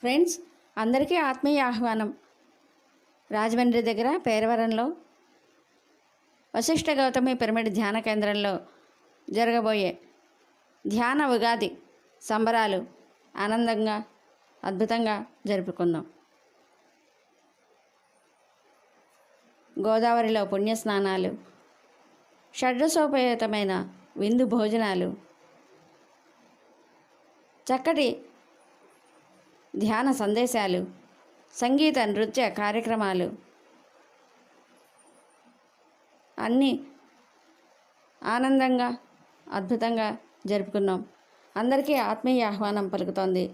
Friends, అందరికీ ఆత్మీయ ఆహ్వానం. రాజమండ్రి దగ్గర పేరవరంలో వశిష్ఠ గౌతమి పిరమిడ్ ధ్యాన కేంద్రంలో జరగబోయే ధ్యాన ఉగాది సంబరాలు ఆనందంగా అద్భుతంగా జరుపుకుందాం. గోదావరిలో పుణ్యస్నానాలు, షడ్రసోపేతమైన విందు భోజనాలు, చక్కటి ధ్యాన సందేశాలు, సంగీత నృత్య కార్యక్రమాలు అన్నీ ఆనందంగా అద్భుతంగా జరుపుకున్నాం. అందరికీ ఆత్మీయ ఆహ్వానం పలుకుతోంది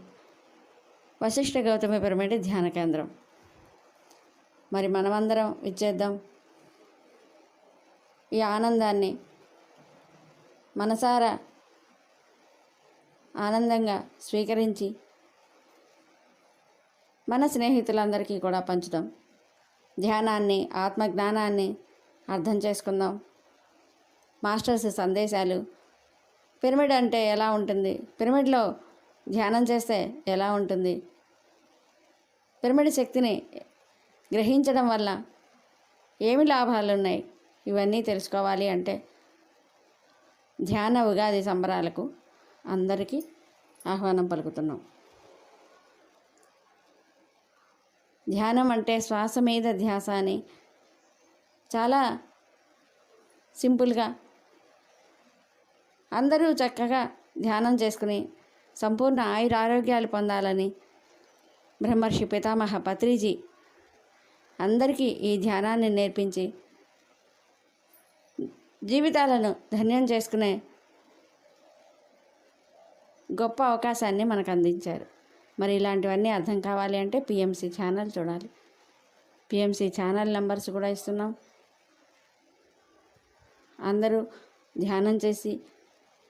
వశిష్ఠ గౌతమి పిరమిడ్ ధ్యాన కేంద్రం. మరి మనమందరం ఇచ్చేద్దాం ఈ ఆనందాన్ని, మనసారా ఆనందంగా స్వీకరించి మన స్నేహితులందరికీ కూడా పంచుదాం. ధ్యానాన్ని, ఆత్మజ్ఞానాన్ని అర్థం చేసుకుందాం. మాస్టర్స్ సందేశాలు, పిరమిడ్ అంటే ఎలా ఉంటుంది, పిరమిడ్లో ధ్యానం చేస్తే ఎలా ఉంటుంది, పిరమిడ్ శక్తిని గ్రహించడం వల్ల ఏమి లాభాలు ఉన్నాయి, ఇవన్నీ తెలుసుకోవాలి అంటే ధ్యాన ఉగాది సంబరాలకు అందరికీ ఆహ్వానం పలుకుతున్నాం. ధ్యానం అంటే శ్వాస మీద ధ్యాస అని చాలా సింపుల్గా అందరూ చక్కగా ధ్యానం చేసుకుని సంపూర్ణ ఆయురారోగ్యాలు పొందాలని బ్రహ్మర్షి పితామహ పత్రిజీ అందరికీ ఈ ధ్యానాన్ని నేర్పించి జీవితాలను ధన్యం చేసుకునే గొప్ప అవకాశాన్ని మనకు అందించారు. మరి ఇలాంటివన్నీ అర్థం కావాలి అంటే పిఎంసి ఛానల్ చూడాలి. పిఎంసి ఛానల్ నెంబర్స్ కూడా ఇస్తున్నాం. అందరూ ధ్యానం చేసి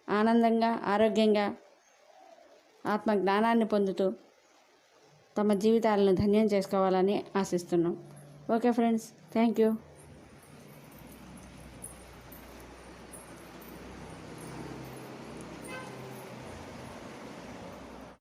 ఆనందంగా, ఆరోగ్యంగా, ఆత్మ జ్ఞానాన్ని పొందుతూ తమ జీవితాలను ధన్యం చేసుకోవాలని ఆశిస్తున్నాం. Okay friends, thank you.